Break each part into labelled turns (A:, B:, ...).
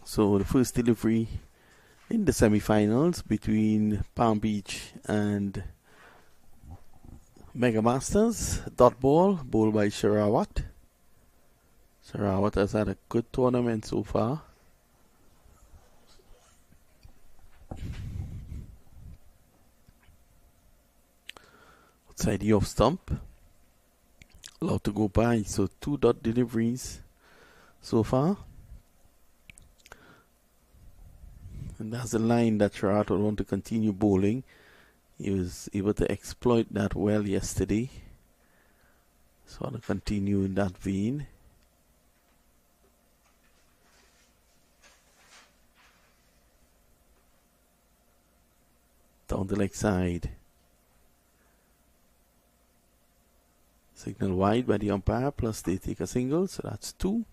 A: So the first delivery in the semi-finals between Palm Beach and Mega Masters. Dot ball, bowled by Sherawat. Sherawat has had a good tournament so far. Outside the off stump. Allowed to go by, so 2 dot deliveries so far. And that's the line that Sherawat would want to continue bowling. He was able to exploit that well yesterday. So I want to continue in that vein. Down the leg side. Signal wide by the umpire, plus they take a single, so that's 2.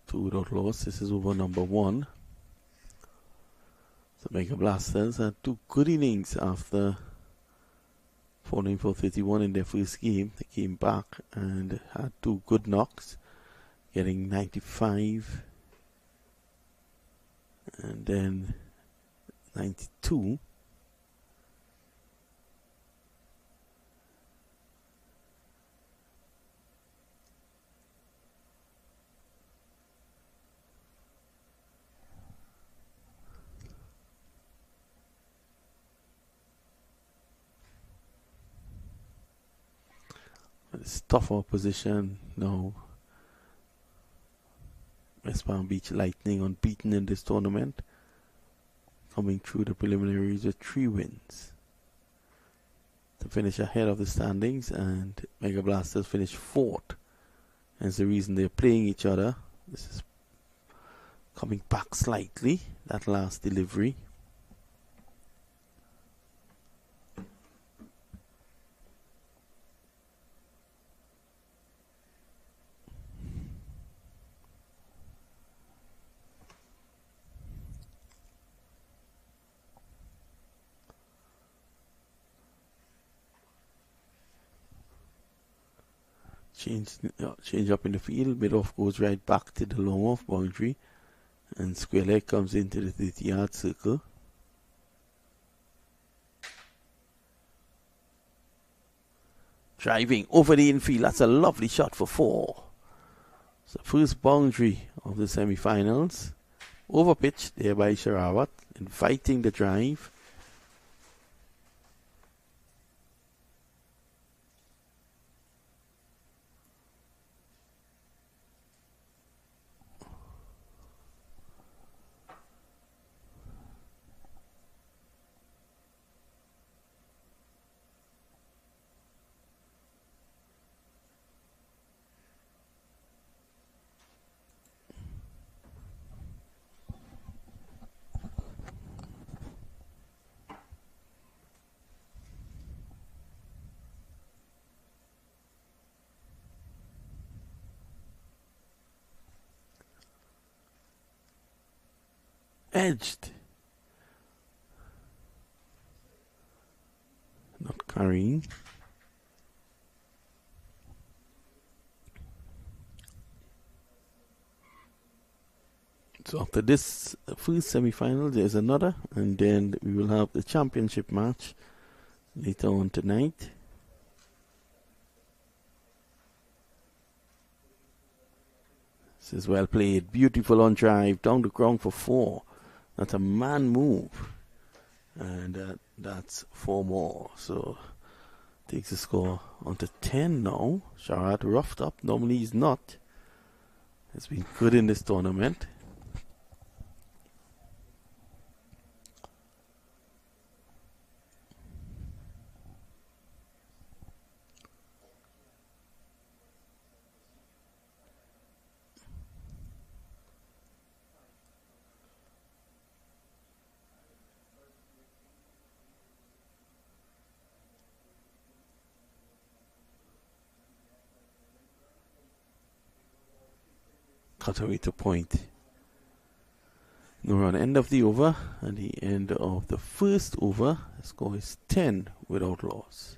A: 2 without loss. This is over number 1. So Mega Blasters had 2 good innings after falling for 31 in their first game. They came back and had 2 good knocks, getting 95 and then 92. It's tough opposition now. West Palm Beach Lightning unbeaten in this tournament, coming through the preliminaries with 3 wins to finish ahead of the standings, and Mega Blasters finished 4th. Hence the reason they're playing each other. This is coming back slightly, that last delivery. Change up in the field. Mid-off goes right back to the long-off boundary, and square leg comes into the 30-yard circle. Driving over the infield. That's a lovely shot for 4. So first boundary of the semi-finals. Over pitch there by Sherawat, inviting the drive. Edged. Not carrying. So after this first semi-final, there's another, and then we will have the championship match later on tonight. This is well played. Beautiful on drive, down the ground for 4. That's a man move, and that's 4 more. So takes the score onto 10 now. Sherawat roughed up. Normally he's not. It's been good in this tournament. Cut away to point. No run. End of the over. At the end of the first over, the score is 10 without loss.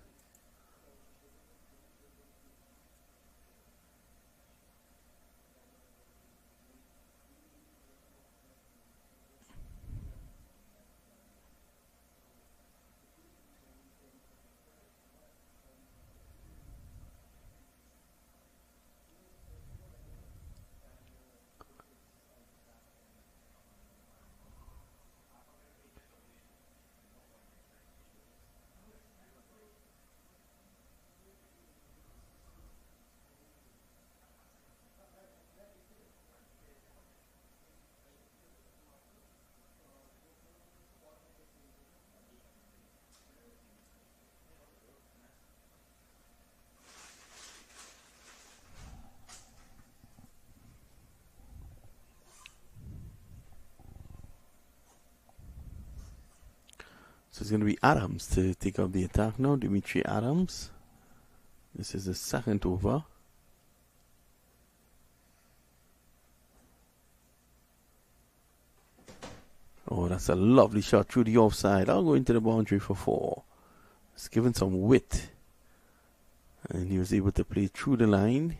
A: it's going to be Adams to take up the attack now. Dimitri Adams. This is the second over. Oh, that's a lovely shot through the offside. I'll go into the boundary for 4. It's given some width. And he was able to play through the line.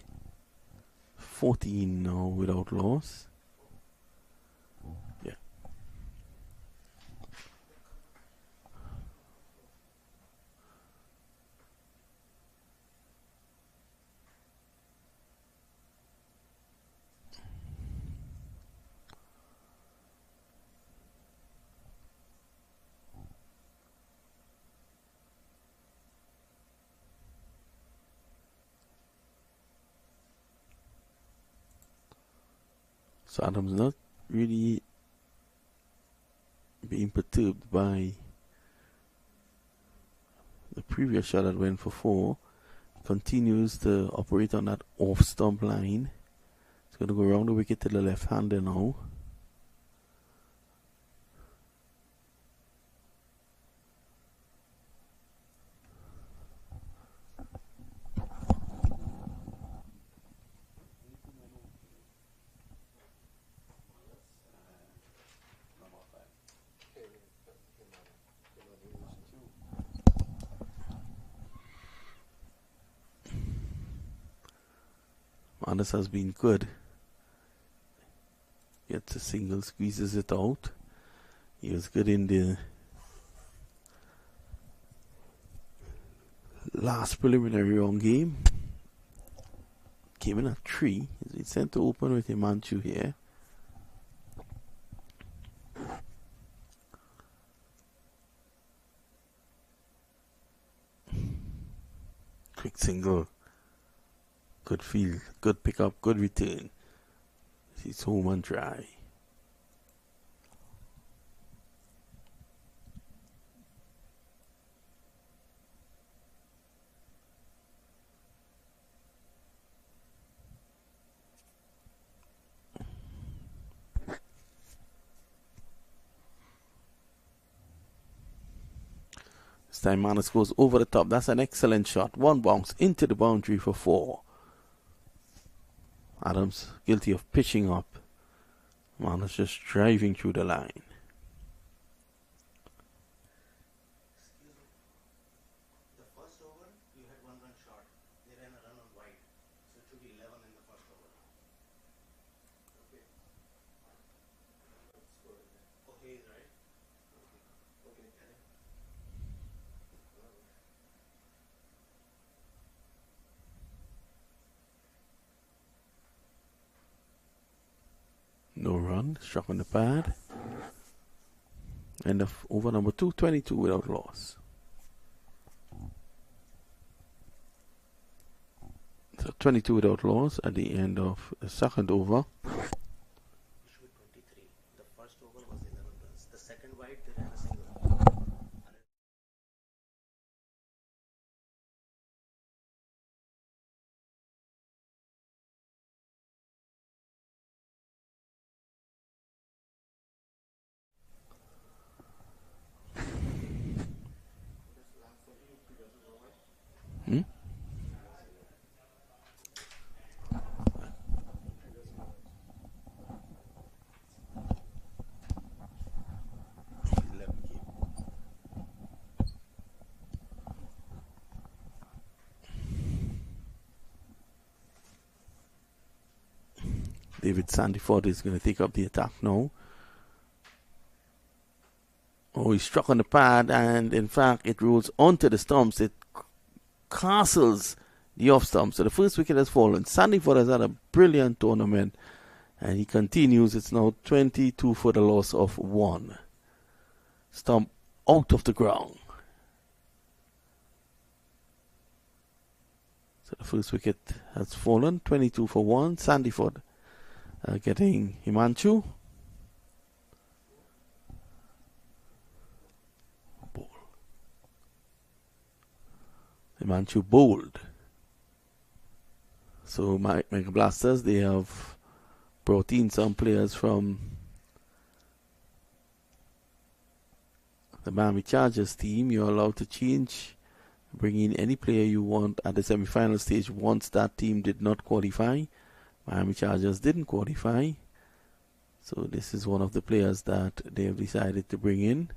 A: 14 now without loss. Yeah. So Adams not really being perturbed by the previous shot that went for 4. Continues to operate on that off stump line. It's going to go around the wicket to the left hander now. This has been good. Gets a single, squeezes it out. He was good in the last preliminary round game. Came in at 3. He's sent to open with Himanshu here. Quick single. Good field, good pickup, good return. He's home and dry. This time Manus goes over the top. That's an excellent shot. One bounce into the boundary for 4. Adams guilty of pitching up. Manus just driving through the line.
B: The first over, you had 1 run short. They ran a run on wide. So it should be 11 in the first over. Okay. Okay, right? Okay.
A: No run, struck on the pad. End of over number 2, 22 without loss. So 22 without loss at the end of the second over.
B: It should be 23. The first over was 11 runs. The second wide, they ran a single.
A: David Sandiford is going to take up the attack now. Oh, he struck on the pad, and in fact, it rolls onto the stumps. It castles the off stump. So the first wicket has fallen. Sandiford has had a brilliant tournament, and he continues. It's now 22 for the loss of 1. Stump out of the ground. So the first wicket has fallen. 22 for 1. Sandiford getting Himanshu. Ball. Himanshu bowled. So Mega Blasters, they have brought in some players from The Miami Chargers team, you're allowed to bring in any player you want at the semi-final stage once that team did not qualify. Miami Chargers didn't qualify. So this is one of the players that they have decided to bring in.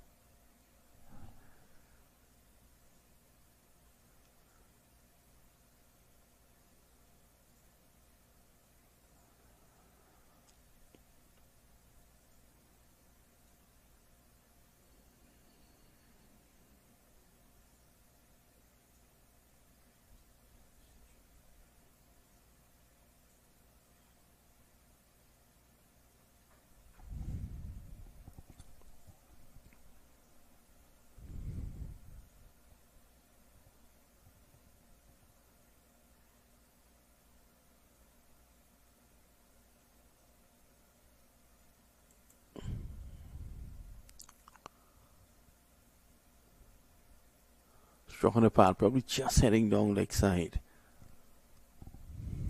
A: Struck on the pad, probably just heading down leg side.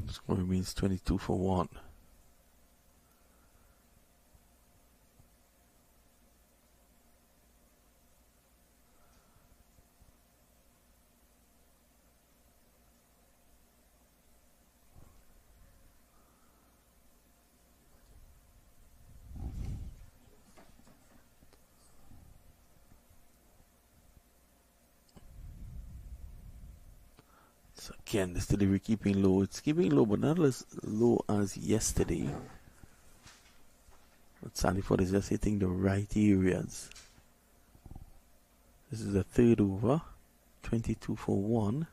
A: Score means 22 for 1. So again, this delivery keeping low. It's keeping low, but not as low as yesterday. But Sandyford is just hitting the right areas. This is the third over. 22 for 1.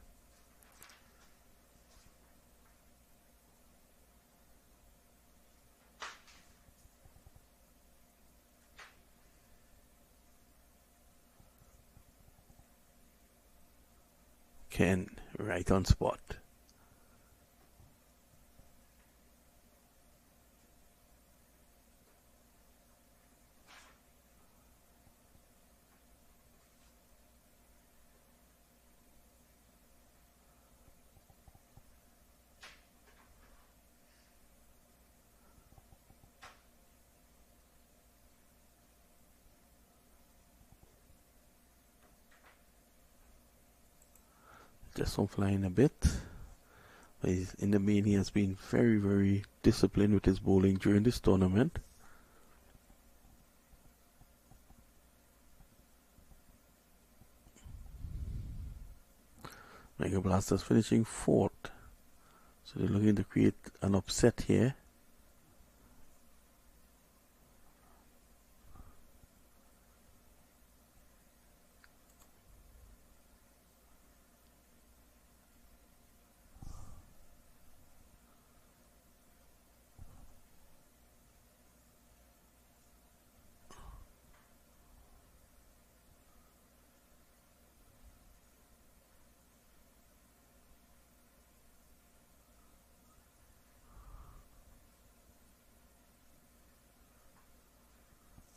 A: Ken, right on spot. Just on flying a bit. But in the main, he has been very, very disciplined with his bowling during this tournament. Mega Blasters finishing 4th. So they're looking to create an upset here.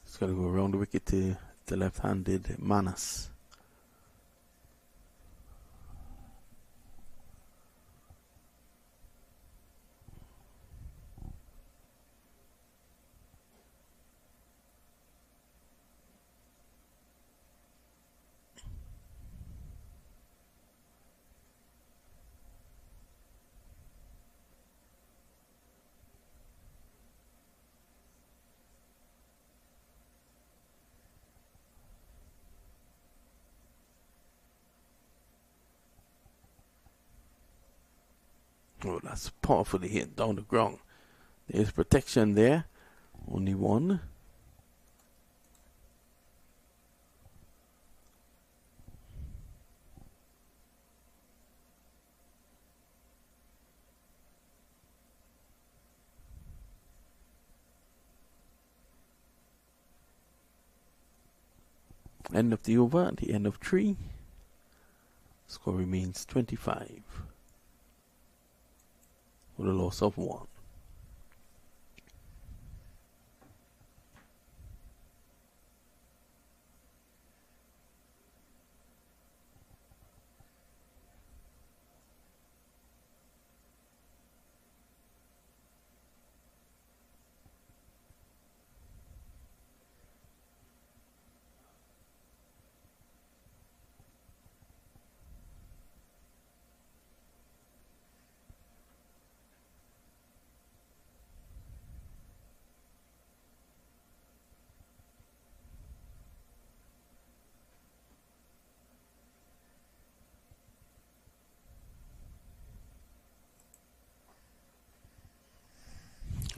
A: It's going to go around the wicket to the left-handed Manas. Oh, that's powerfully hit down the ground. There's protection there. Only one. End of the over at the end of 3. Score remains 25 with a loss of 1.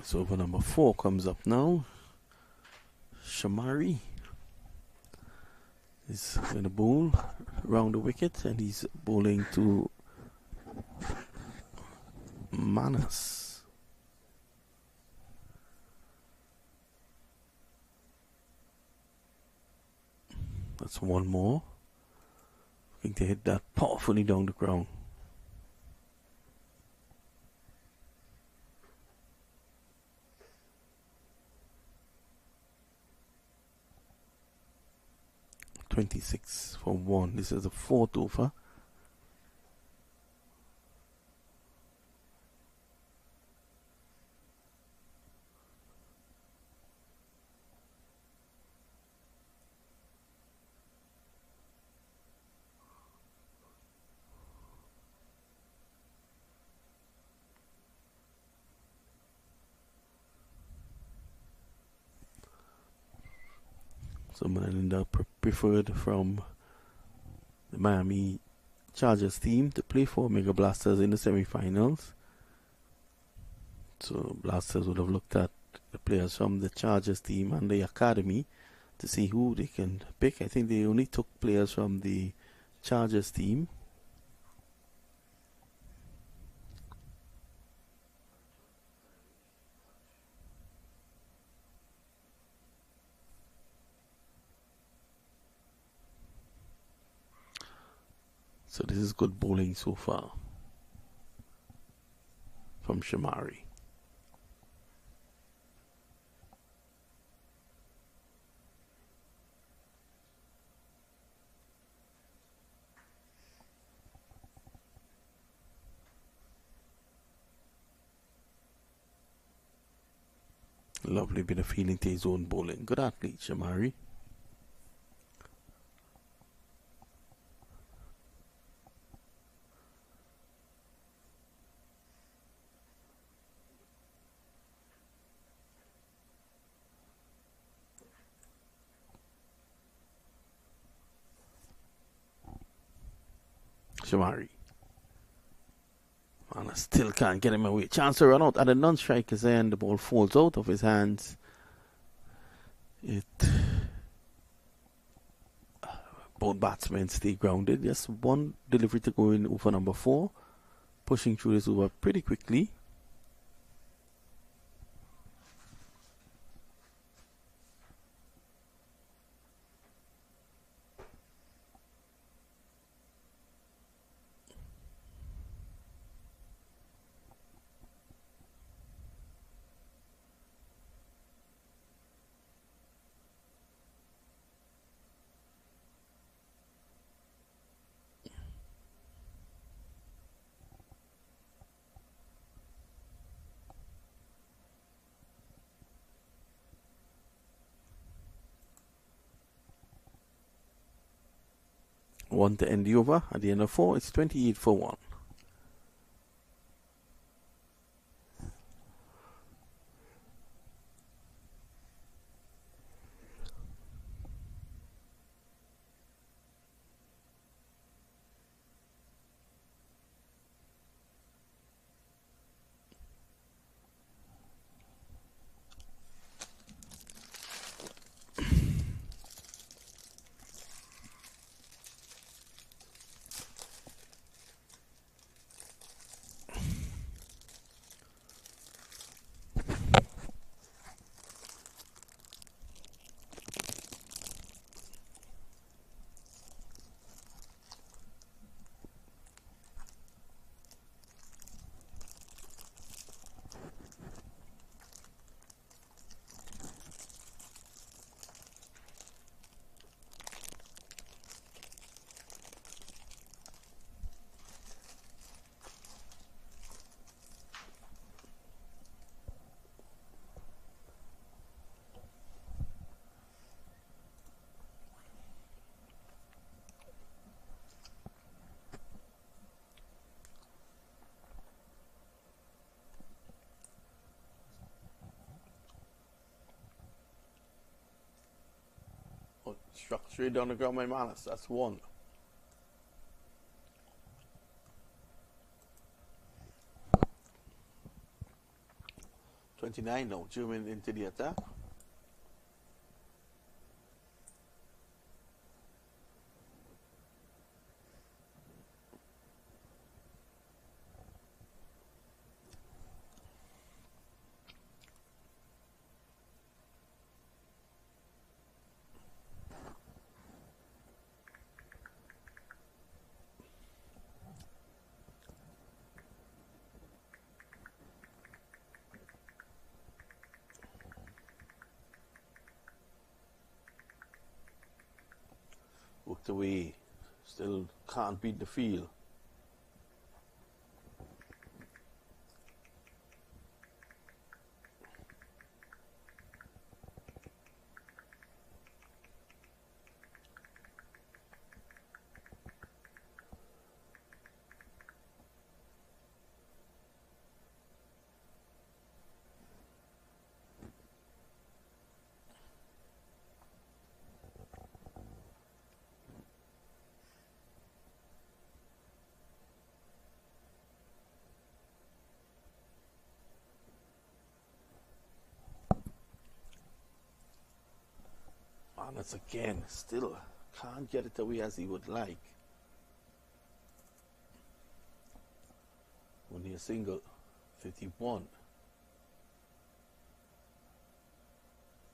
A: So over number 4 comes up now. Shamari is going to bowl round the wicket, and he's bowling to Manas. That's one more. Looking to hit that powerfully down the ground. .26 for 1. This is the 4th over. Someone ended up preferred from the Miami Chargers team to play for Mega Blasters in the semi-finals. So Blasters would have looked at the players from the Chargers team and the academy to see who they can pick. I think they only took players from the Chargers team. So this is good bowling so far from Shamari. Lovely bit of feeling to his own bowling. Good athlete, Shamari. Shamari. And I still can't get him away. Chance to run out at the non-striker's end. The ball falls out of his hands. Both batsmen stay grounded. Just one delivery to go in over number 4. Pushing through this over pretty quickly. One to end the over. At the end of 4, it's 28 for 1. Struck straight down the ground by Manas. That's 1. 29 now, German into the attack. Worked away, still can't beat the field. Manus again, still can't get it away as he would like. Only a single, 31.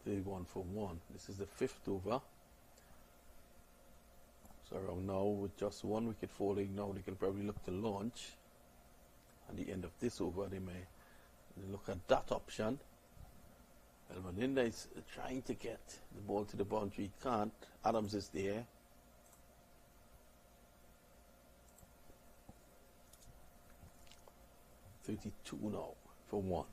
A: 31 for 1. This is the 5th over. So around now, with just 1 wicket falling, now they can probably look to launch. At the end of this over, they may look at that option. Well, Maninda is trying to get the ball to the boundary. Can't. Adams is there. .32 now for 1.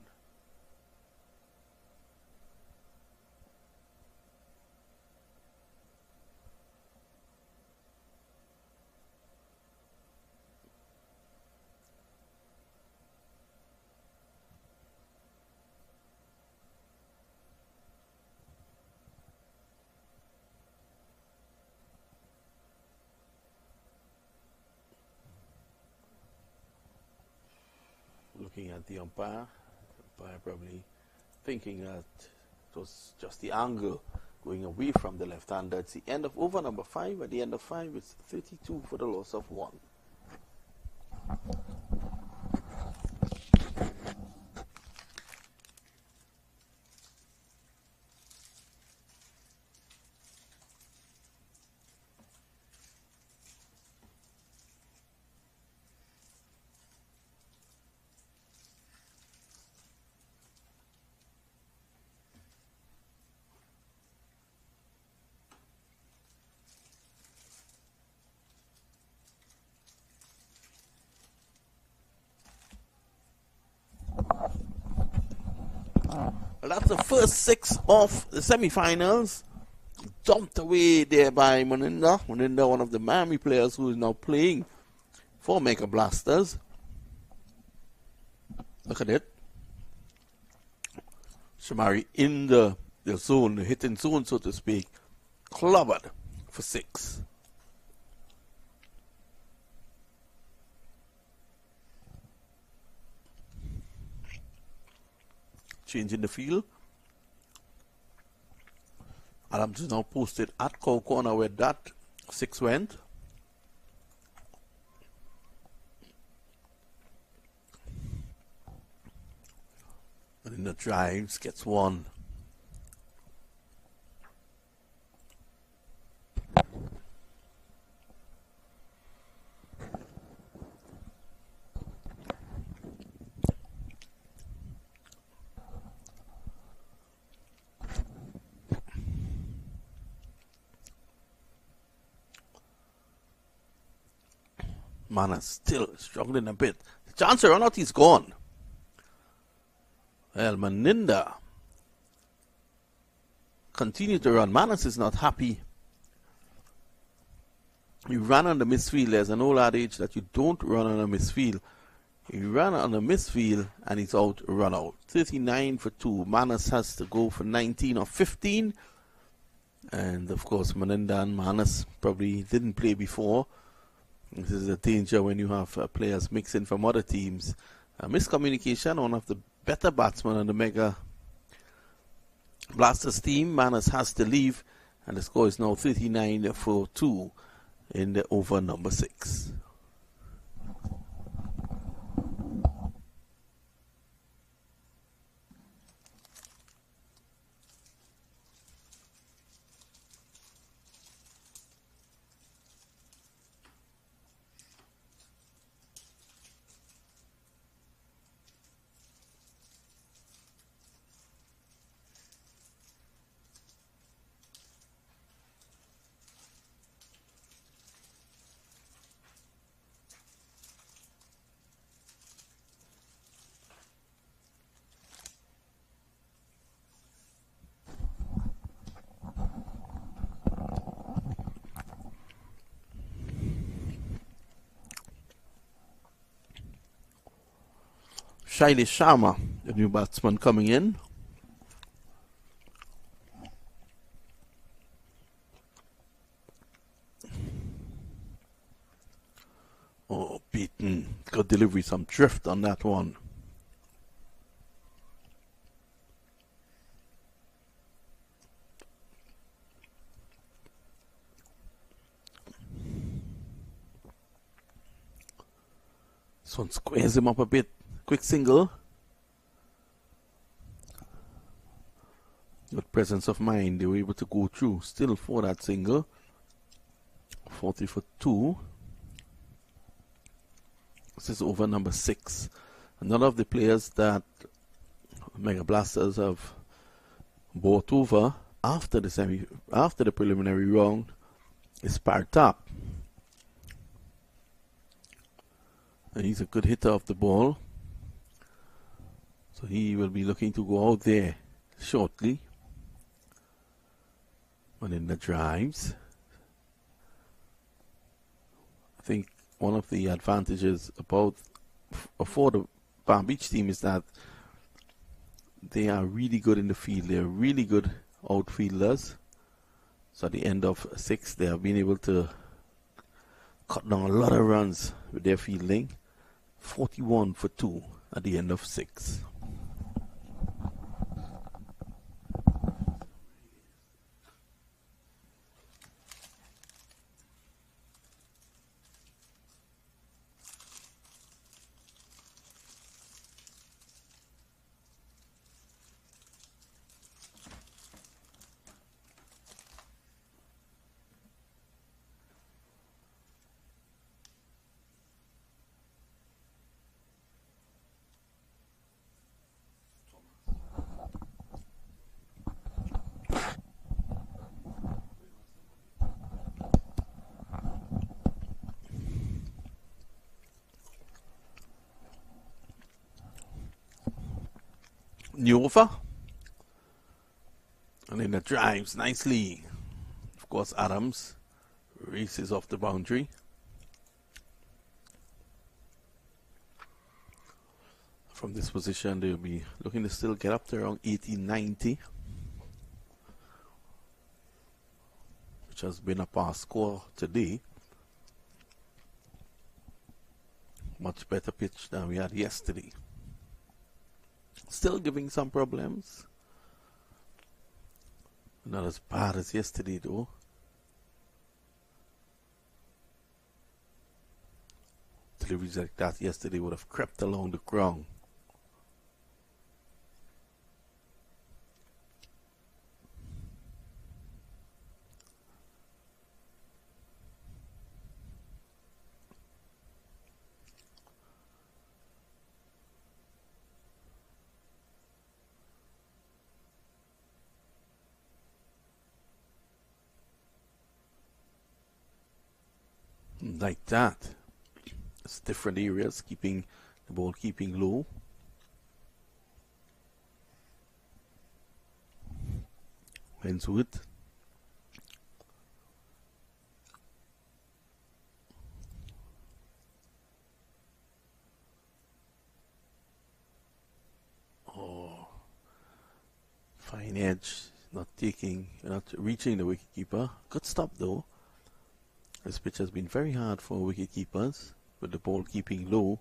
A: Looking at the umpire probably thinking that it was just the angle going away from the left-hander. It's the end of over number 5. At the end of 5, it's 32 for the loss of 1. Well, that's the first 6 of the semi-finals. Dumped away there by Maninda. Maninda, one of the Miami players who is now playing for Mega Blasters. Look at it. Shamari in the zone, the hitting zone, so to speak. Clobbered for 6. Change in the field. Adams is now posted at cow corner where that 6 went. And in the drives gets 1. Manas still struggling a bit. The chance to run out is gone. Well, Maninda continued to run. Manas is not happy. He ran on the misfield. There's an old adage that you don't run on a misfield. He ran on a misfield and he's out, run out. 39 for 2. Manas has to go for 19 or 15. And of course, Maninda and Manas probably didn't play before. This is a danger when you have players mixing from other teams. Miscommunication, one of the better batsman on the Mega Blasters team. Manners has to leave, and the score is now 39-2 in the over number 6. Shailesh Sharma, the new batsman coming in. Oh, beaten. Good delivery, some drift on that one. This one squares him up a bit. Quick single. With presence of mind, they were able to go through still for that single. 40 for 2. This is over number 6. None of the players that Mega Blasters have bought over after the preliminary round is sparked up. And he's a good hitter of the ball. So he will be looking to go out there shortly. And in the drives, I think one of the advantages for the Palm Beach team is that they are really good in the field. They're really good outfielders. So at the end of 6, they have been able to cut down a lot of runs with their fielding. 41 for 2 at the end of 6. New over. And then the drives nicely. Of course, Adams races off the boundary. From this position, they'll be looking to still get up to around 80-90, which has been a past score today. Much better pitch than we had yesterday. Still giving some problems. Not as bad as yesterday though. Deliveries like that yesterday would have crept along the ground. Like that. It's different areas, keeping the ball keeping low. Henswood. Oh, fine edge, not reaching the wicketkeeper. Good stop though. This pitch has been very hard for wicketkeepers with the ball keeping low.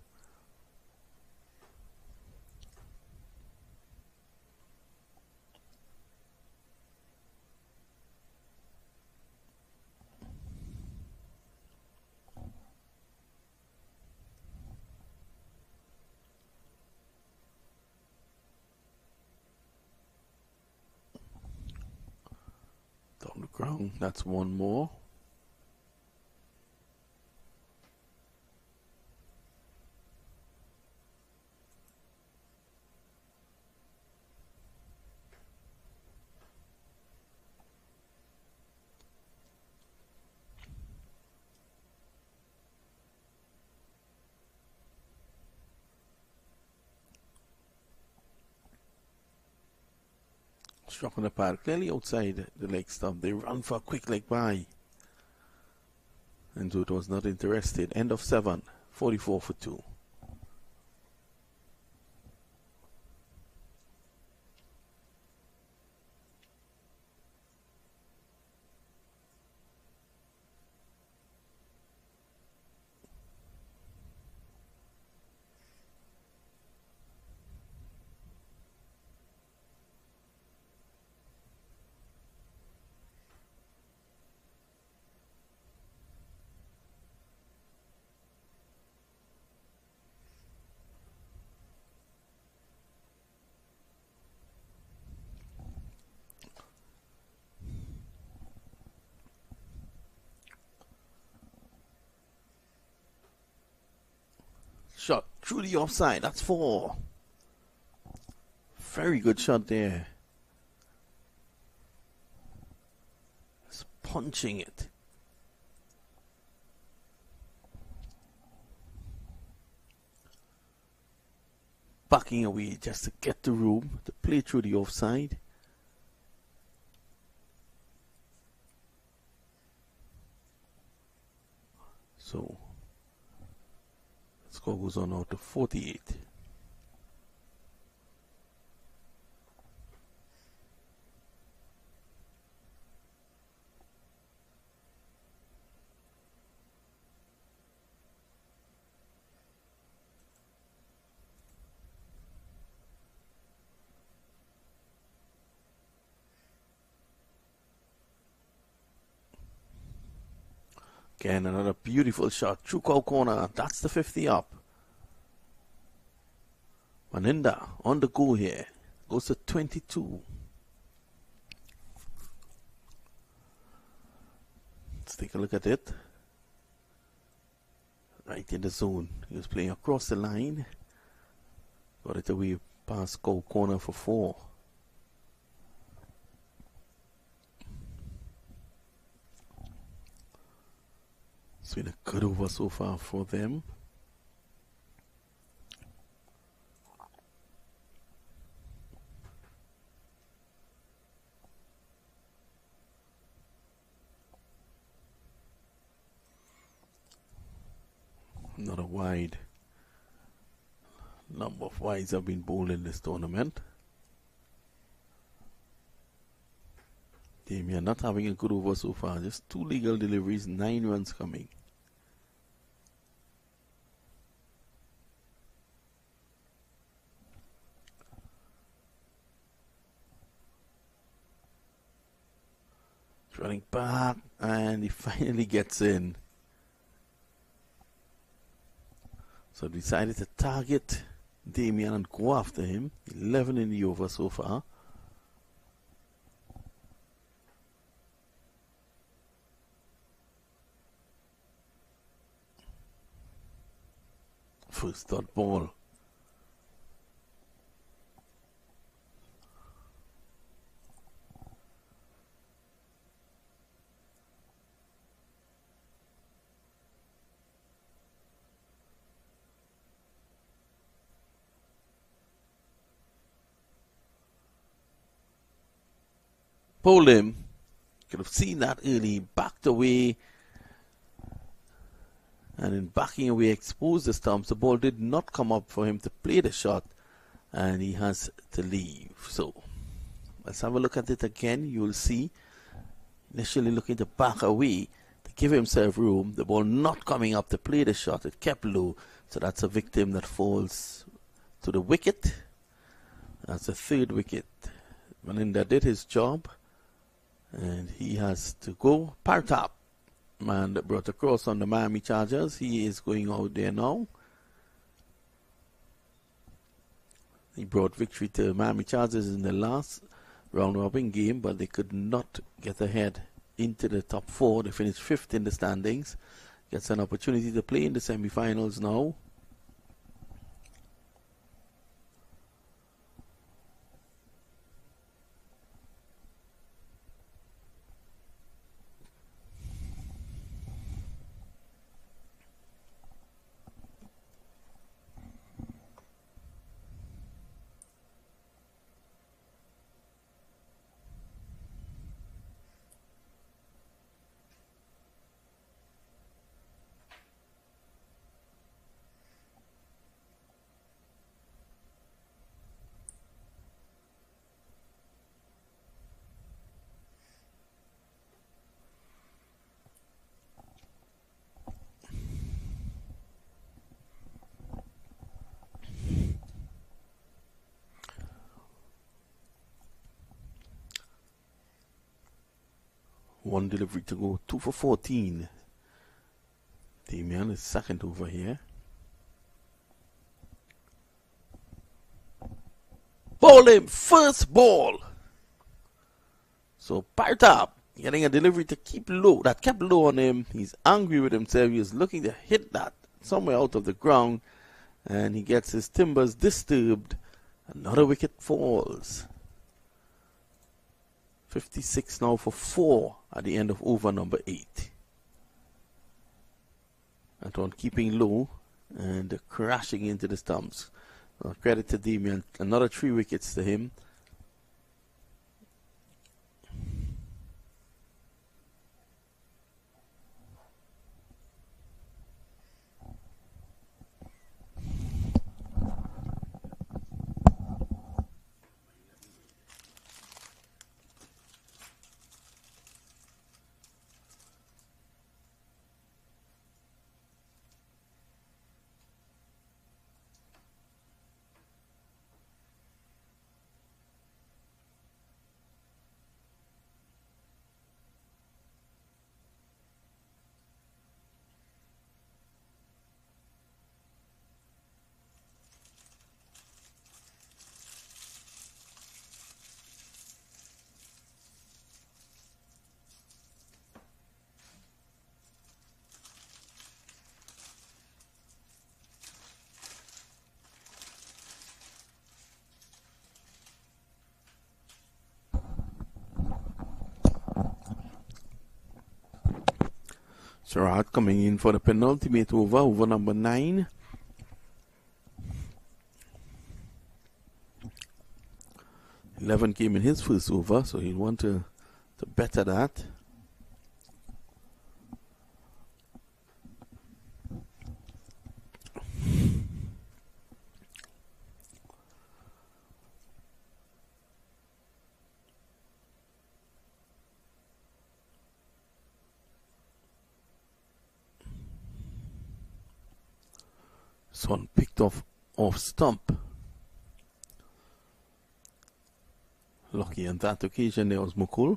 A: Down the ground, that's one more. Struck on the pad, clearly outside the leg stump. They run for a quick leg by. And Zoot was not interested. End of 7, 44 for 2. Shot through the offside. That's 4. Very good shot there. Just punching it. Backing away just to get the room to play through the offside. So score goes on now to 48. Again, another beautiful shot. True cow corner. That's the 50 up. Maninda on the go here. Goes to 22. Let's take a look at it. Right in the zone. He was playing across the line. Got it away past cow corner for 4. It's been a good over so far for them. Not a wide. Number of wides have been bowled in this tournament. Damien not having a good over so far. Just 2 legal deliveries, 9 runs coming. Running back, and he finally gets in. So decided to target Damien and go after him. 11 in the over so far. First dot ball. Pulled him. Could have seen that early. Backed away. And in backing away, exposed the stumps. The ball did not come up for him to play the shot. And he has to leave. So, let's have a look at it again. You will see. Initially looking to back away to give himself room. The ball not coming up to play the shot. It kept low. So that's a victim that falls to the wicket. That's the 3rd wicket. Maninda did his job. And he has to go. Partap, man that brought across on the Miami Chargers. He is going out there now. He brought victory to Miami Chargers in the last round robin game, but they could not get ahead into the top four. They finished fifth in the standings. Gets an opportunity to play in the semi-finals now. One delivery to go, 2 for 14. Damian is second over here. Ball him, first ball. So Pirate up, getting a delivery to keep low. That kept low on him. He's angry with himself. He was looking to hit that somewhere out of the ground. And he gets his timbers disturbed. Another wicket falls. 56 now for 4 at the end of over number 8. Antoine keeping low and crashing into the stumps. Credit to Damian. Another 3 wickets to him. Surratt coming in for the penultimate over number 9. Eleven came in his first over, so he'll want to better that. This one picked off stump. Lucky on that occasion there was Mukul.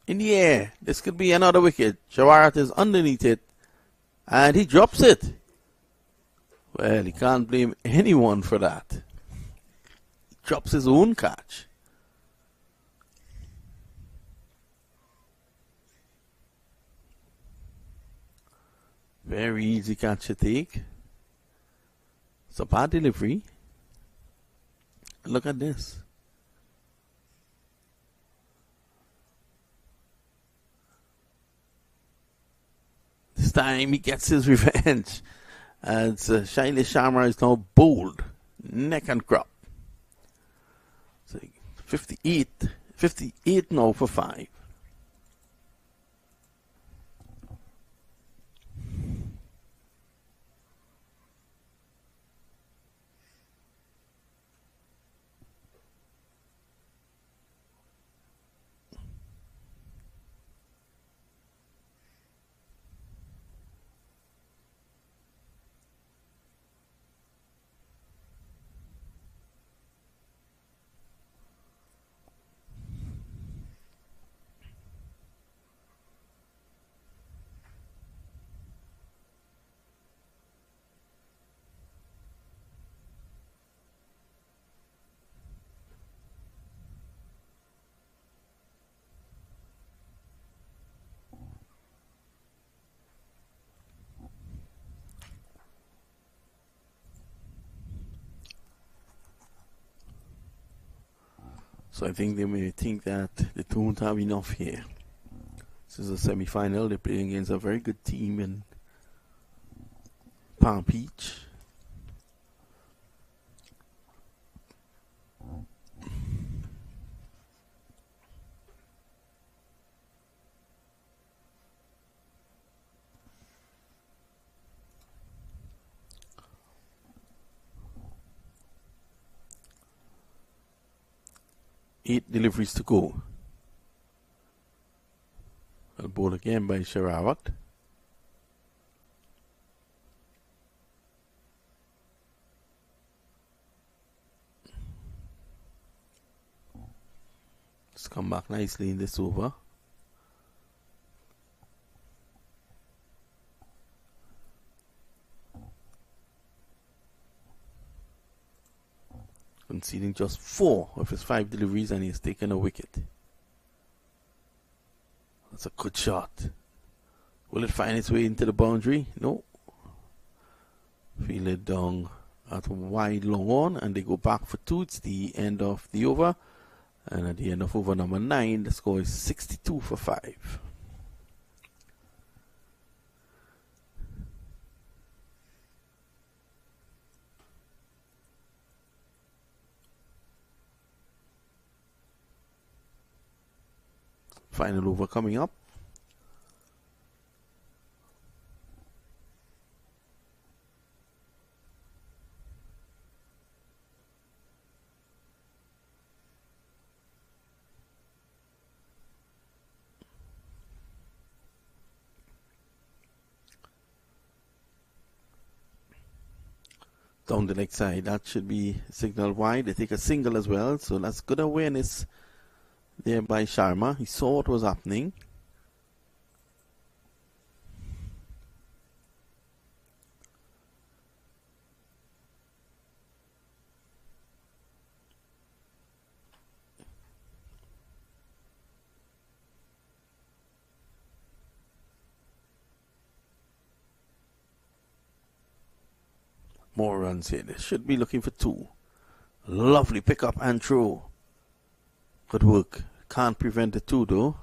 A: In the air, this could be another wicket. Shawarat is underneath it and he drops it. Well, he can't blame anyone for that. He drops his own catch. Very easy catch to take. It's a bad delivery. Look at this. This time he gets his revenge. As Shailesh Sharma is now bowled, neck and crop. So 58 now for 5. So I think they may think that they don't have enough here. This is a semi-final. They're playing against a very good team in Palm Beach. Eight deliveries to go. A ball again by Sharawat. It's come back nicely in this over. Conceding just 4 of his 5 deliveries, and he's taken a wicket. That's a good shot. Will it find its way into the boundary? No. Feel it down at wide long on, and they go back for 2. It's the end of the over. And at the end of over number 9, the score is 62 for 5. Final over coming up. Down the leg side, that should be signal wide. They take a single as well, so that's good awareness there by Sharma. He saw what was happening. More runs here. They should be looking for 2. Lovely pick up and throw. Good work. Can't prevent the 2 though.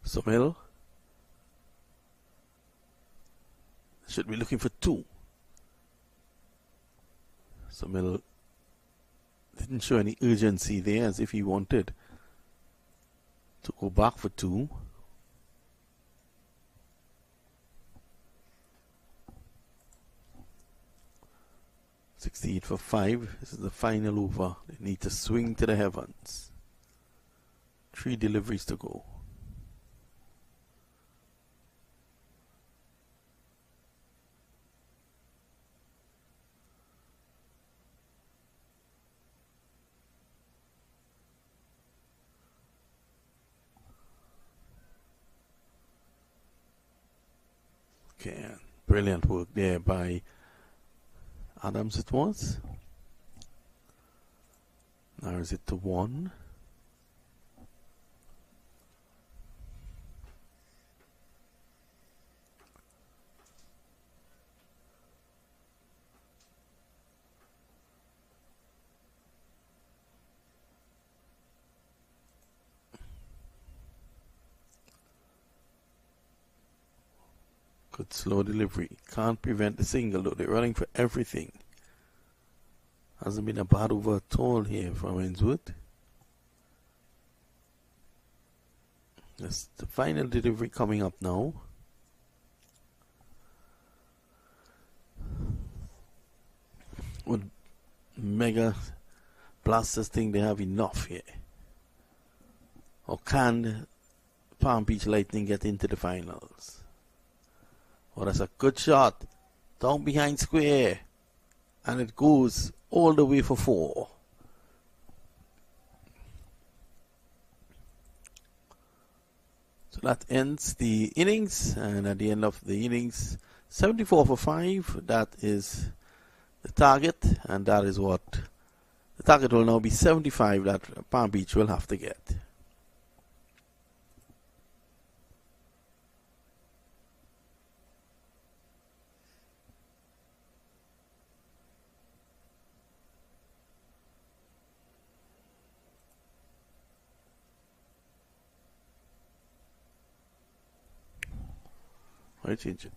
A: Somel should be looking for 2. Somel didn't show any urgency there, as if he wanted to go back for 2. $68 for 5. This is the final over. They need to swing to the heavens. 3 deliveries to go. Okay, brilliant work there by Adams it was. Now is it to 1? Good slow delivery. Can't prevent the single though. They're running for everything. Hasn't been a bad over at all here from Ainsworth. That's the final delivery coming up now. Would Mega Blasters think they have enough here? Or can Palm Beach Lightning get into the finals? Oh, that's a good shot. Down behind square. And it goes all the way for 4. So that ends the innings. And at the end of the innings, 74 for 5. That is the target. And that is what the target will now be, 75 that Palm Beach will have to get. Why change it?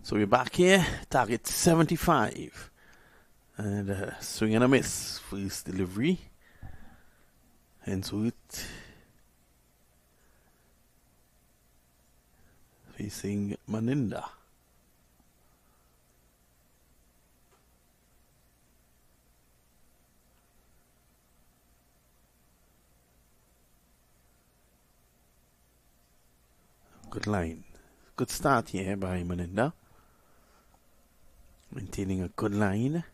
A: So we're back here, target 75. And swing and a miss. First delivery. Hensworth facing Maninda. Good line. Good start here by Maninda. Maintaining a good line.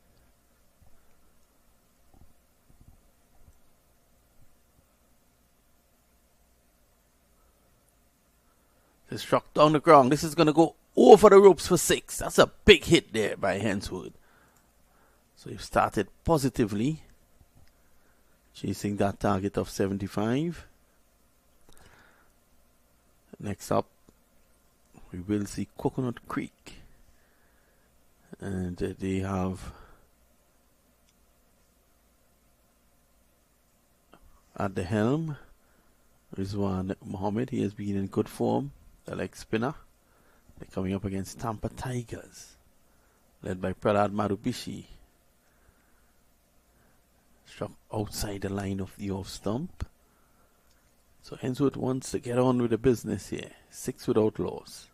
A: Just struck down the ground. This is going to go over the ropes for 6. That's a big hit there by Hensworth. So you've started positively. Chasing that target of 75. Next up, we will see Coconut Creek. And they have at the helm Rizwan Mohammed. He has been in good form. The leg spinner. They're coming up against Tampa Tigers, led by Prahlad Marubishi. Struck outside the line of the off stump. So Hensworth wants to get on with the business here. 6 without loss.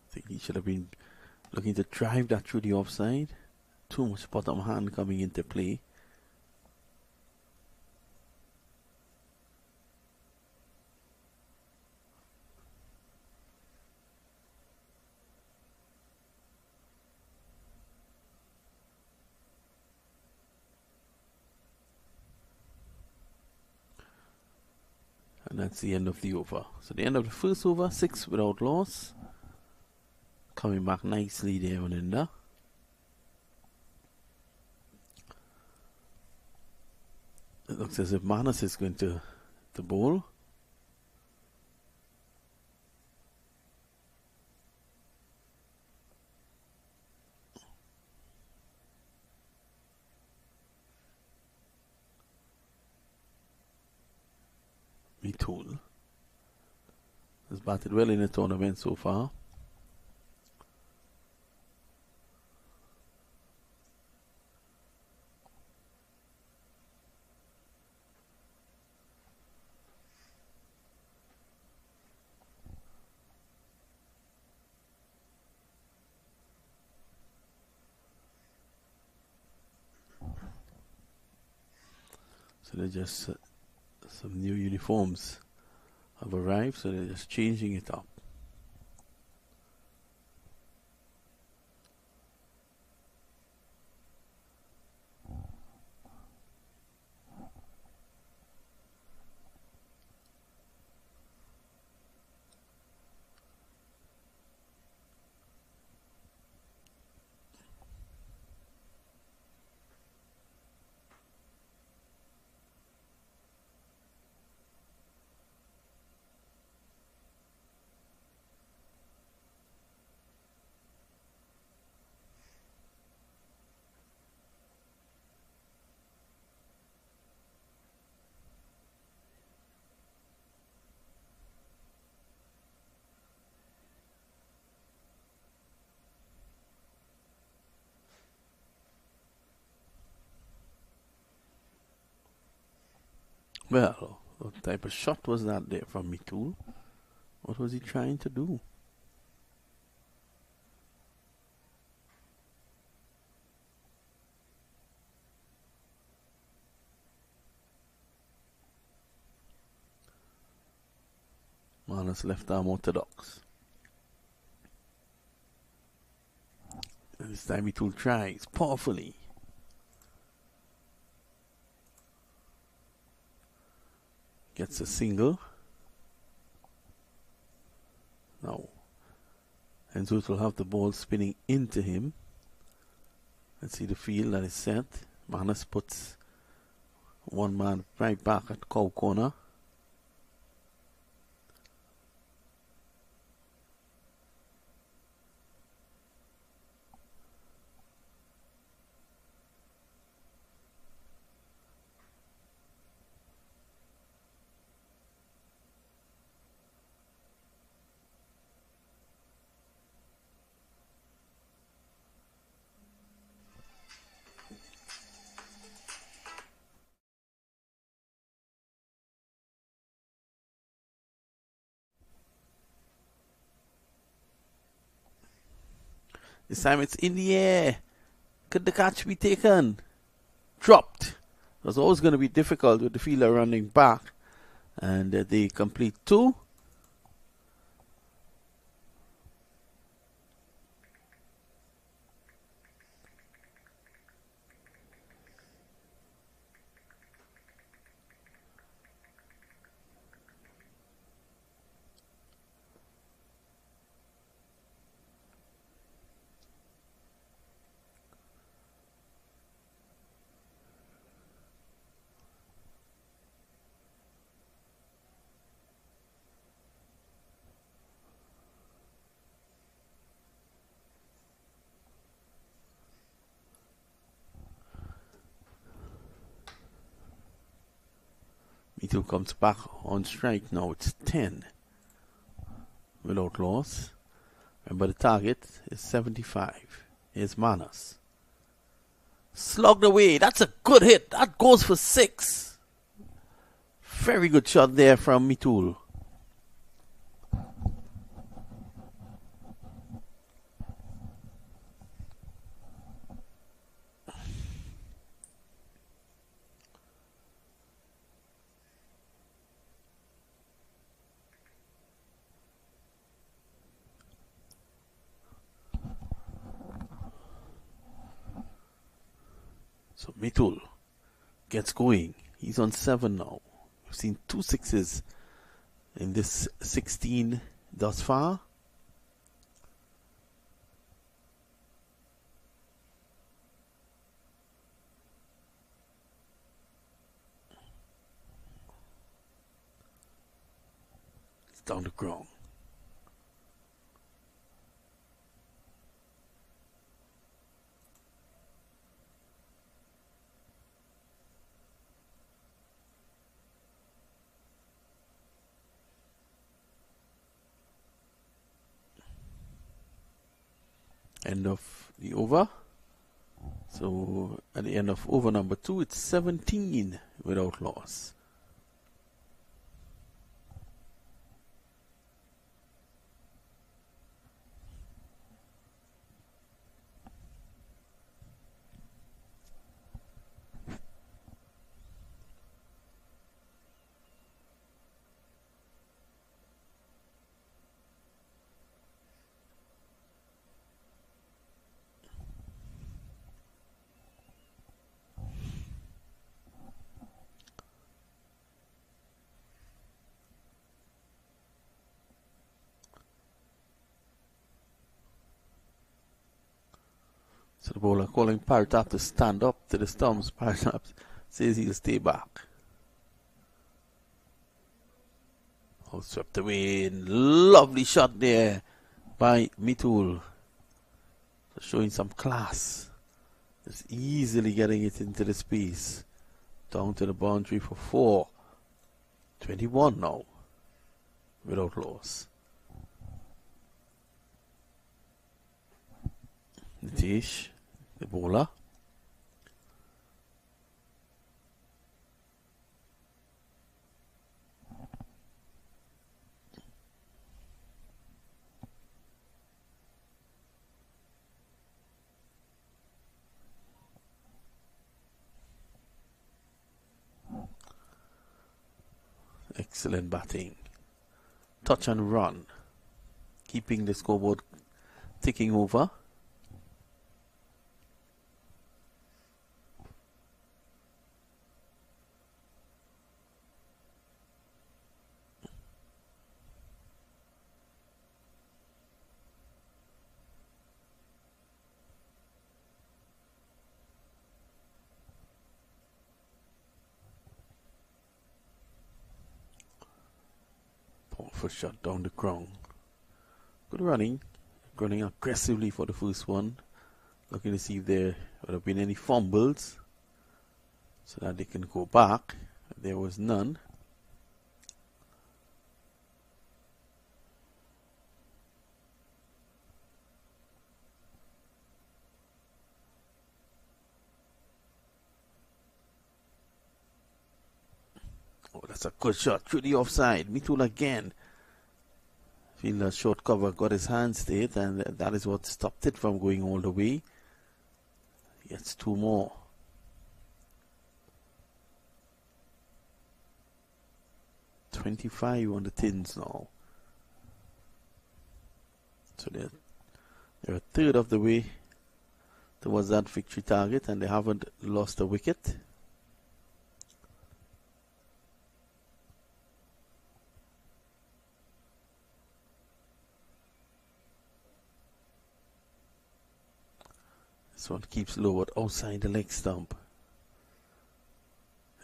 A: I think he should have been looking to drive that through the offside. Too much bottom hand coming into play. And that's the end of the over. So the end of the first over, 6 without loss. Coming back nicely there, Maninda. It looks as if Manas is going to bowl. Mithul has batted well in the tournament so far. So they're just some new uniforms have arrived, so they're just changing it up. Well, what type of shot was that there from Mithul? What was he trying to do? Manas left arm orthodox. And this time Mithul tries powerfully. Gets a single. Now, Hensworth will have the ball spinning into him. Let's see the field that is set. Manas puts one man right back at cow corner. This time it's in the air. Could the catch be taken? Dropped. It was always going to be difficult with the fielder running back. And they complete 2. Mito comes back on strike now. It's 10 without loss. Remember the target is 75. Here's Manas. Slugged away. That's a good hit. That goes for 6. Very good shot there from Mitul. So Mitul gets going. He's on 7 now. We've seen 2 6s in this 16 thus far. It's down the ground. End of the over. So at the end of over number 2, it's 17 without loss. So the bowler calling Paratap to stand up to the stumps. Paratap says he'll stay back. Oh, swept away. Lovely shot there by Mitul. Showing some class. Just easily getting it into the space. Down to the boundary for 4. 21 now. Without loss. Nitish, the bowler. Excellent batting. Touch and run. Keeping the scoreboard ticking over. Powerful shot down the ground. Good running. Running aggressively for the first one. Looking to see if there would have been any fumbles so that they can go back. There was none. Oh, that's a good shot through the offside. Mitul again. Fielder short cover got his hands to it, and that is what stopped it from going all the way. Gets two more. .25 on the tins now. So they're a third of the way towards that victory target, and they haven't lost a wicket. This one keeps lowered outside the leg stump.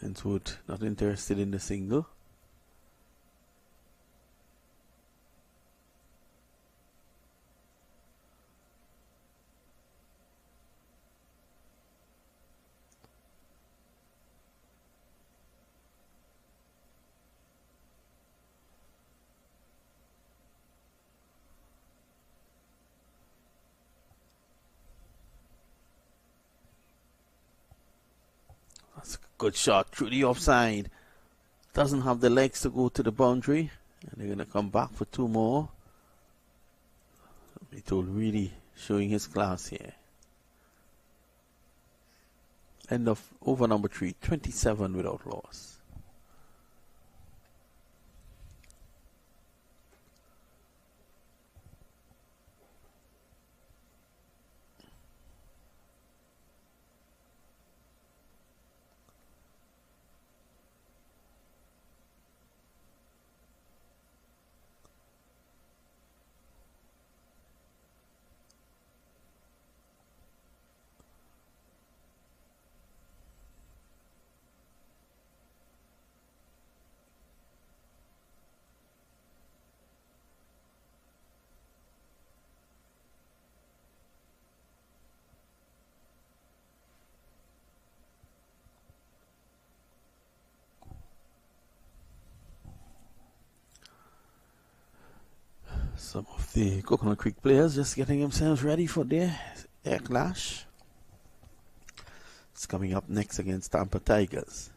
A: Henswood not interested in the single. That's a good shot through the offside. Doesn't have the legs to go to the boundary. And they're going to come back for two more. Vito really showing his class here. End of over number 3. 27 without loss. Some of the Coconut Creek players just getting themselves ready for their clash. It's coming up next against Tampa Tigers.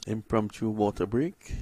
A: Impromptu water break.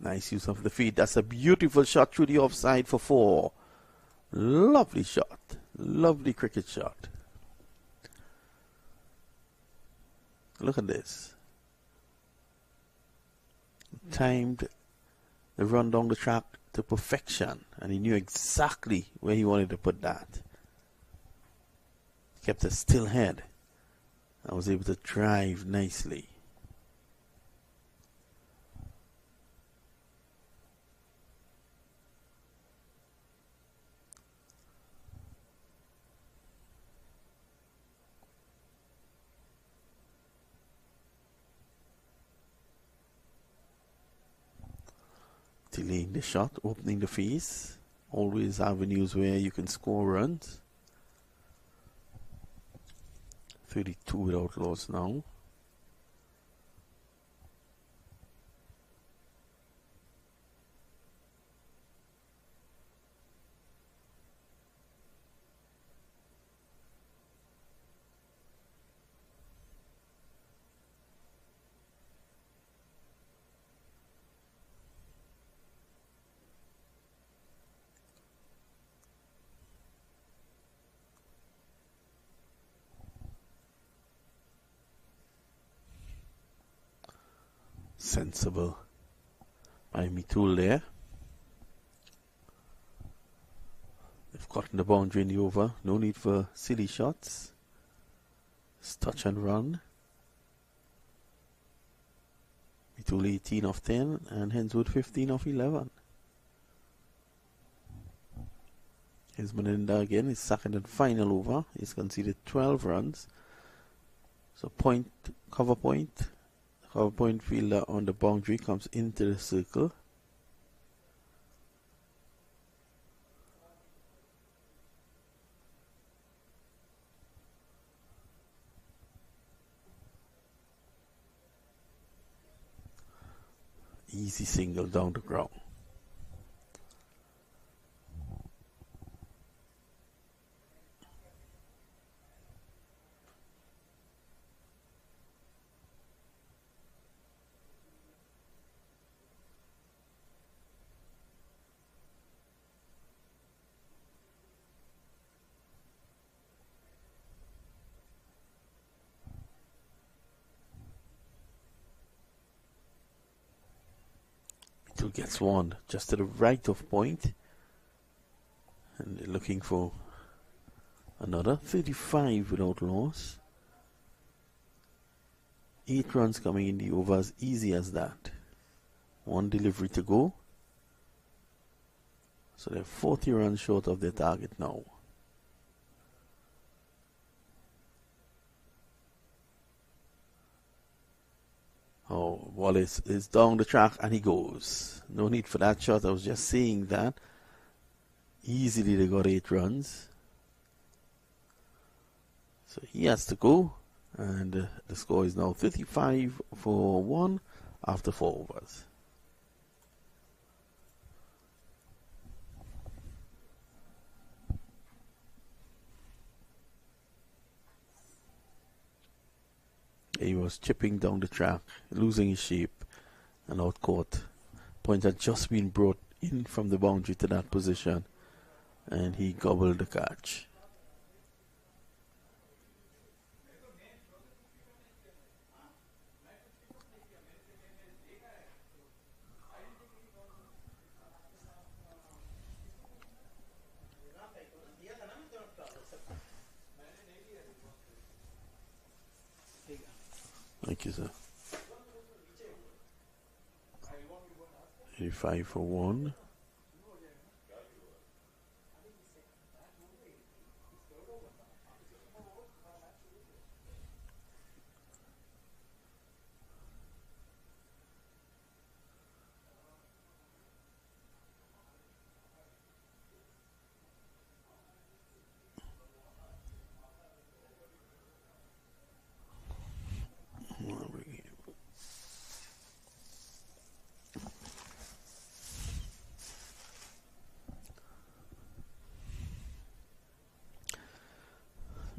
A: Nice use of the feet. That's a beautiful shot through the offside for 4. Lovely shot. Lovely cricket shot. Look at this. Timed the run down the track to perfection, and he knew exactly where he wanted to put that. Kept a still head and was able to drive nicely. Delaying the shot, opening the face. Always avenues where you can score runs. 32 without loss now. Sensible by Mitul there. Cutting the boundary in the over. No need for silly shots. Just touch and run. Mitul 18 of 10 and Henswood 15 of 11. Here's Meninda again. His second and final over. He's conceded 12 runs. So cover point. Cover point fielder on the boundary comes into the circle. Easy single down the ground. Gets one just to the right of point, and they're looking for another 35 without loss. 8 runs coming in the over, as easy as that. 1 delivery to go, so they're 40 runs short of their target now. Oh, Wallace is down the track and he goes. No need for that shot. I was just saying that. Easily they got 8 runs. So he has to go. And the score is now 35 for 1 after 4 overs. He was chipping down the track, losing his shape, and out caught. Point had just been brought in from the boundary to that position, and he gobbled the catch. Thank you, sir. 85 for 1.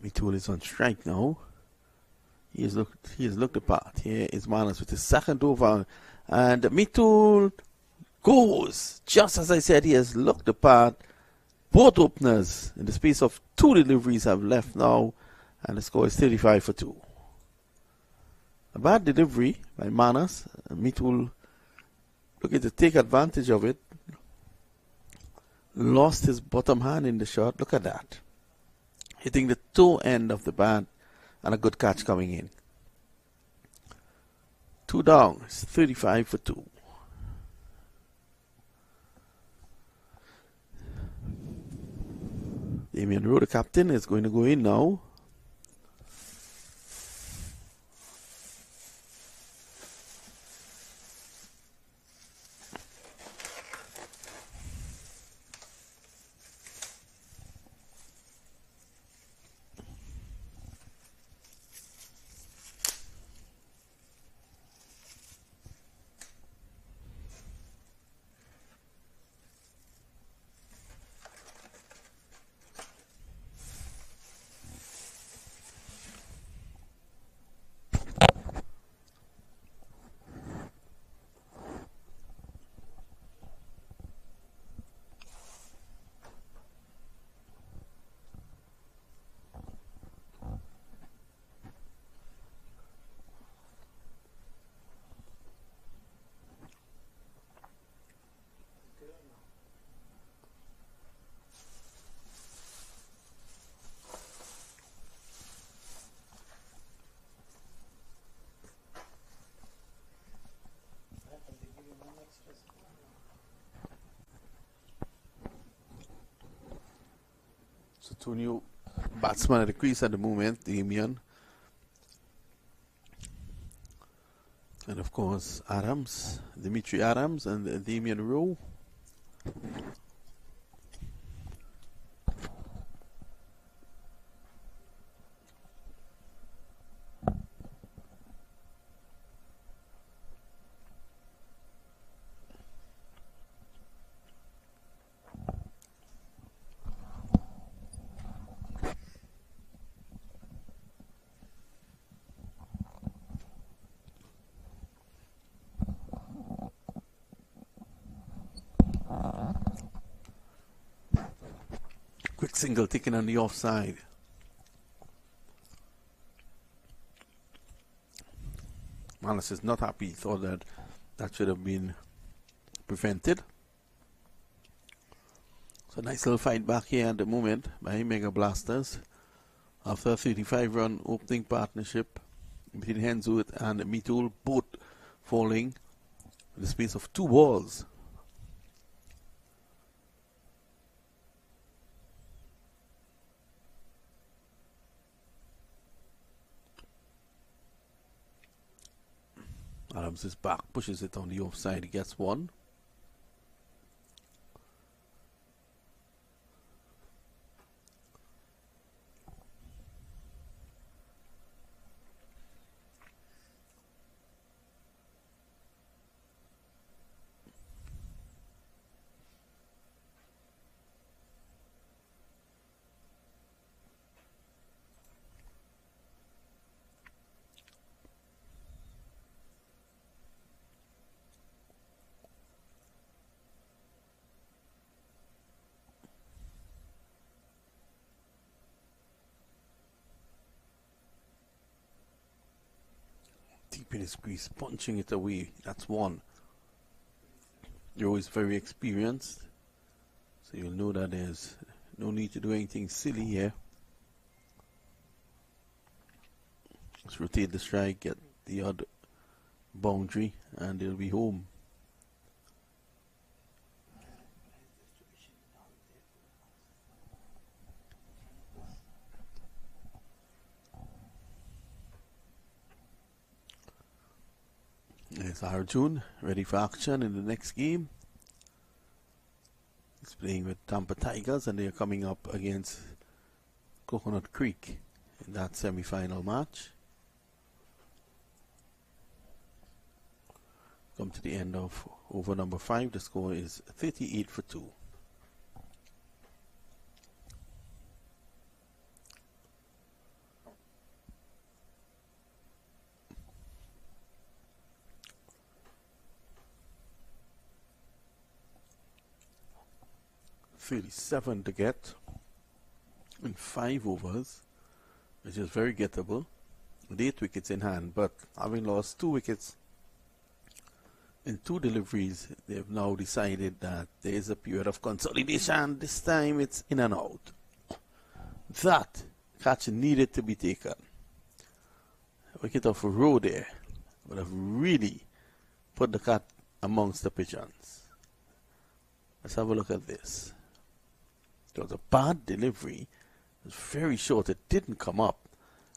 A: Mitul is on strike now. He has looked the part. Here is Manas with his second over, and Mitul goes. Just as I said, he has looked the part. Both openers in the space of 2 deliveries have left now, and the score is 35 for 2. A bad delivery by Manas. Mitul looking to take advantage of it. Lost his bottom hand in the shot. Look at that. Hitting the toe end of the bat, and a good catch coming in. 2 down. It's 35 for 2. Damien Rowe, the captain, is going to go in now. Two new batsmen at the crease at the moment, Damian. And of course, Dimitri Adams and Damian Rowe. Quick single taken on the offside. Wallace is not happy. He thought that should have been prevented. So nice little fight back here at the moment by Mega Blasters. After a 35-run opening partnership between Hensworth and Mitul, both falling in the space of 2 balls. Adams is back, pushes it on the offside, he gets 1. Deep in his crease, punching it away. That's 1. Joe is very experienced, so you'll know that there's no need to do anything silly here. Let's rotate the strike, get the odd boundary, and they'll be home. There's Arjun, ready for action in the next game. He's playing with Tampa Tigers and they're coming up against Coconut Creek in that semi-final match. Come to the end of over number 5. The score is 38-2. .37 to get in 5 overs, which is very gettable with 8 wickets in hand, but having lost 2 wickets in 2 deliveries, they've now decided that there is a period of consolidation. This time it's in and out. That catch needed to be taken. A wicket off a row there would have really put the cat amongst the pigeons. Let's have a look at this. It was a bad delivery. It was very short. It didn't come up.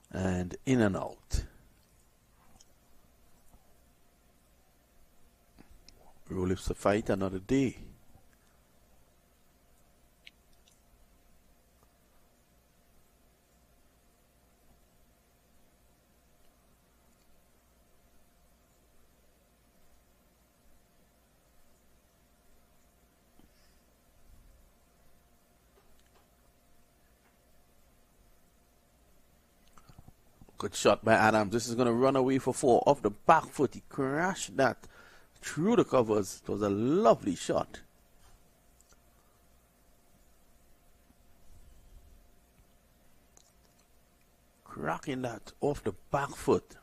A: And in and out. Rowe lives to fight another day. Good shot by Adams. This is going to run away for 4 off the back foot. He crashed that through the covers. It was a lovely shot. Cracking that off the back foot.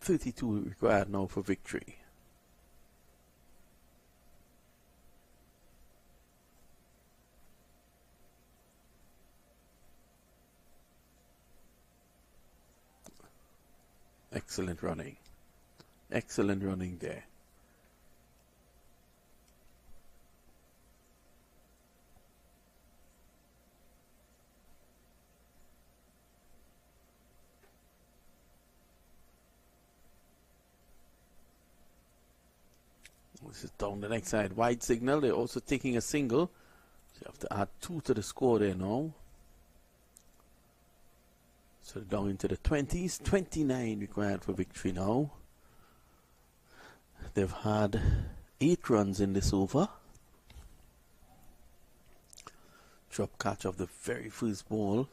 A: 32 required now for victory. Excellent running. Excellent running there. This is down the next side. Wide signal. They're also taking a single. So you have to add 2 to the score there now. So down into the 20s. 29 required for victory now. They've had 8 runs in this over. Drop catch of the very first ball.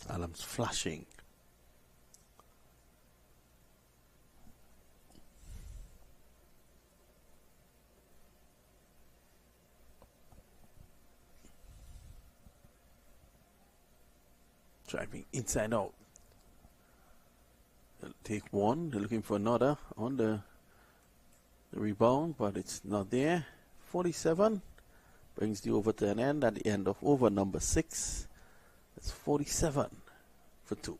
A: Adams flashing. Driving inside out. They'll take one. They're looking for another on the rebound, but it's not there. 47 brings the over to an end at the end of over number 6. It's 47 for 2.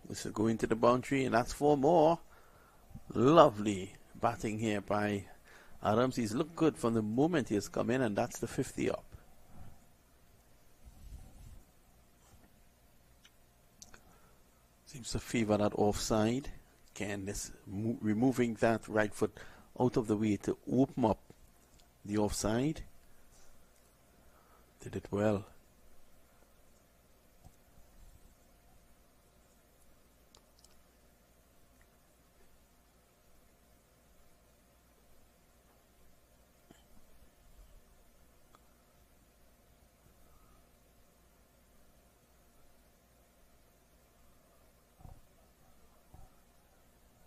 A: This is going to the boundary, and that's 4 more. Lovely batting here by Adams. He's looked good from the moment he has come in, and that's the 50 up. Seems to favor that offside. Again, this removing that right foot out of the way to open up the offside. Did it well.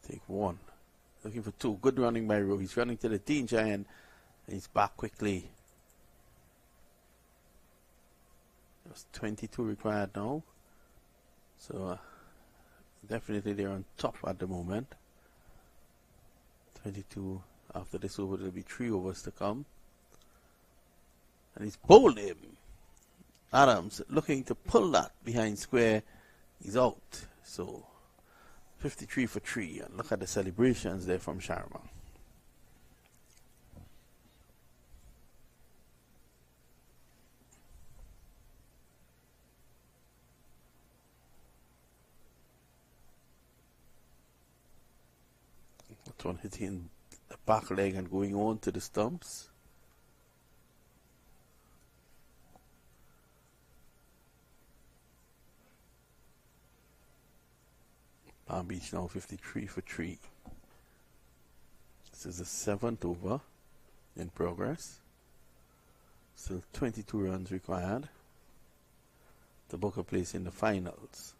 A: Take 1. Looking for 2. Good running by Rowe. He's running to the danger end. And he's back quickly. There's 22 required now. So definitely they're on top at the moment. 22 after this over. There'll be 3 overs to come. And he's bowled him. Adams looking to pull that behind square. He's out. So 53 for 3, and look at the celebrations there from Sharma. That one hitting the back leg and going on to the stumps. Palm Beach now 53 for 3. This is the 7th over in progress. Still 22 runs required to book a place in the finals.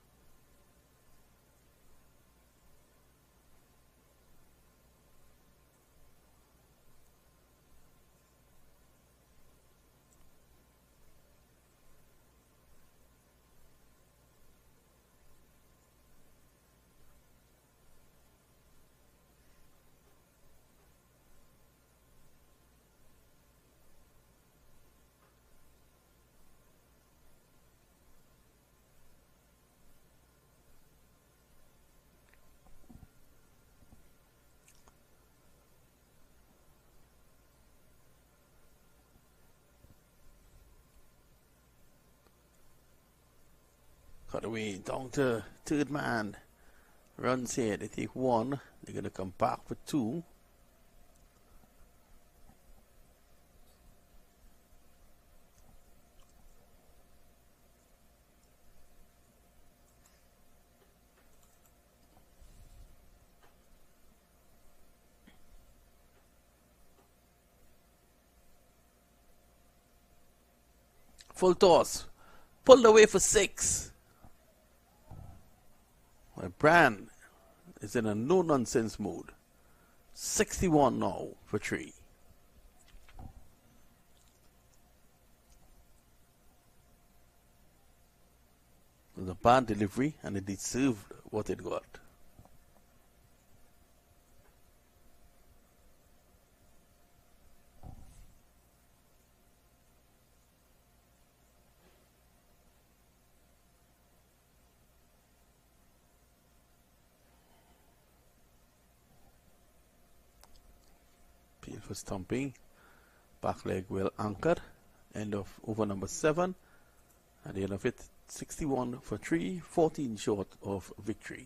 A: Cut away down to third man. Runs here. They take 1. They're going to come back for 2. Full toss. Pulled away for 6. My Brand is in a no-nonsense mood. 61 now for 3. It was a bad delivery and it deserved what it got. Peel for stumping. Back leg well anchored. End of over number 7. At the end of it, 61 for 3, 14 short of victory.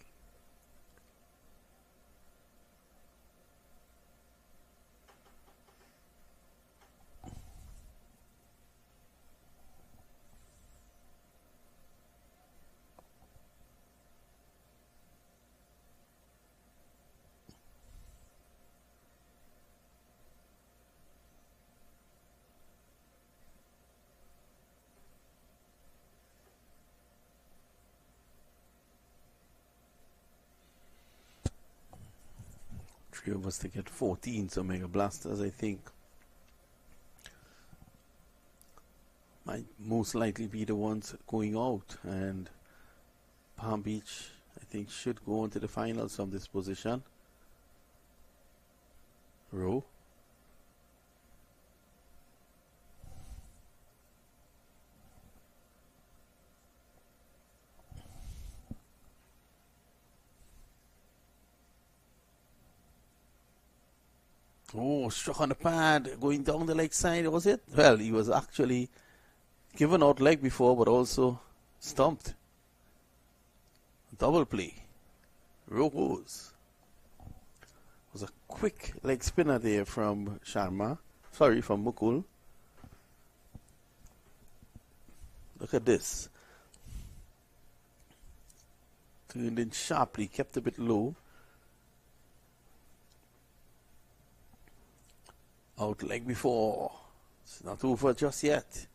A: Three of us to get 14, so Mega Blasters, I think, might most likely be the ones going out, and Palm Beach, I think, should go into the finals from this position. Row. Oh, struck on the pad, going down the leg side, was it? Well, he was actually given out leg before, but also stumped. Double play. Row goes. Was a quick leg spinner there from from Mukul. Look at this. Turned in sharply, kept a bit low. Out leg before. It's not over just yet.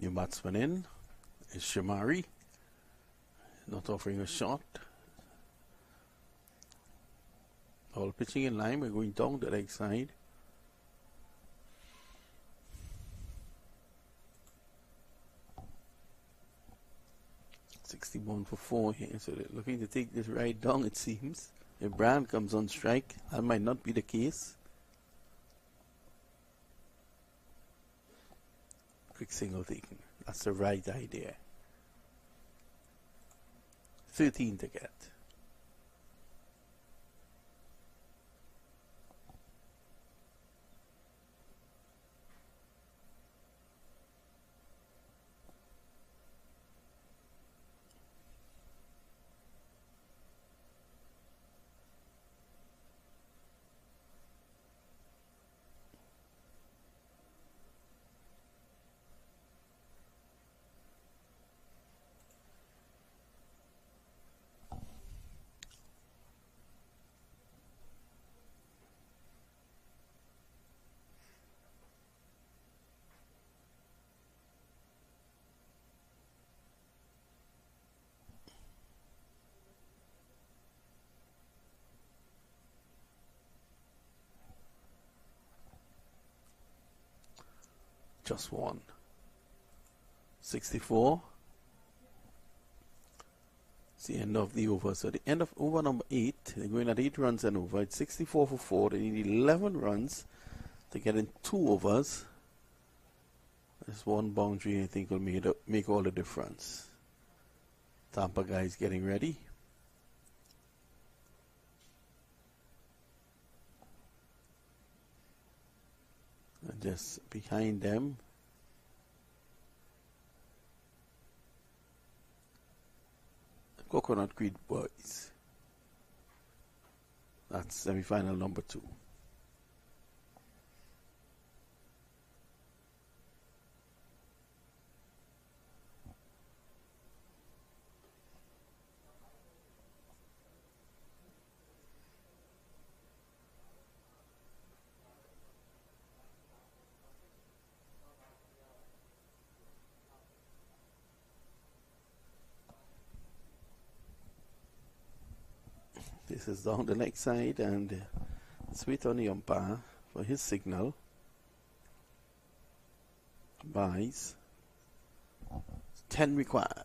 A: New batsman in is Shamari. Not offering a shot. All pitching in line. We're going down the leg side. $61 for 4 here. So they're looking to take this right down, it seems. If Brand comes on strike, that might not be the case. Quick single taken. That's the right idea. 13 to get. Just one. 64. It's the end of the over. So the end of over number 8. They're going at 8 runs and over. It's 64 for 4. They need 11 runs to get in 2 overs. This one boundary I think will make all the difference. Tampa guys getting ready. And just behind them, the Coconut Creek boys. That's semi-final number 2. This is down the leg side and let's wait on the umpire for his signal. Buys. 10 required.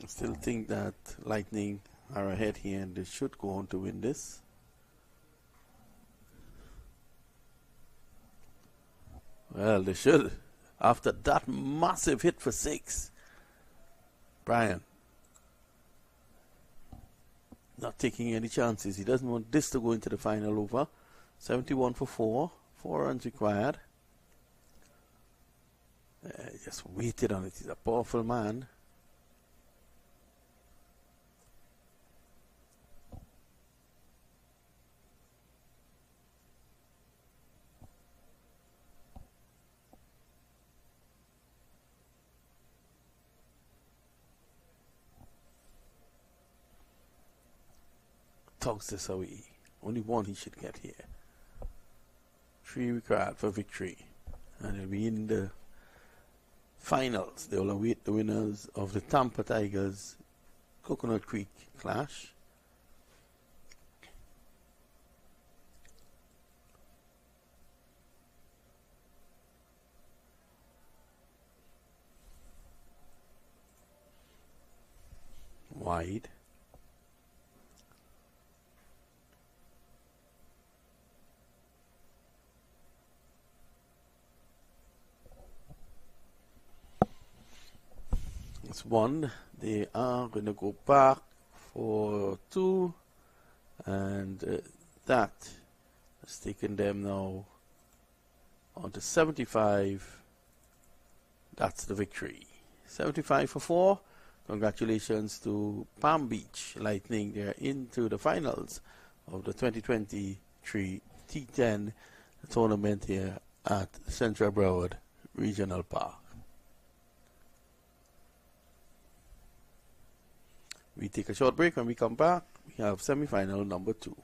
A: I still think that Lightning are ahead here and they should go on to win this. Well, they should. After that massive hit for 6. Brian, not taking any chances. He doesn't want this to go into the final over. 71 for 4. 4 runs required. Just waited on it. He's a powerful man. Tugs this away. Only one he should get here. 3 required for victory. And they'll be in the finals. They will await the winners of the Tampa Tigers Coconut Creek clash. Wide. It's 1. They are going to go back for 2, and that has taken them now on to 75. That's the victory. 75 for 4. Congratulations to Palm Beach Lightning. They're into the finals of the 2023 T10 tournament here at Central Broward Regional Park. We take a short break. When we come back, we have semi-final number 2.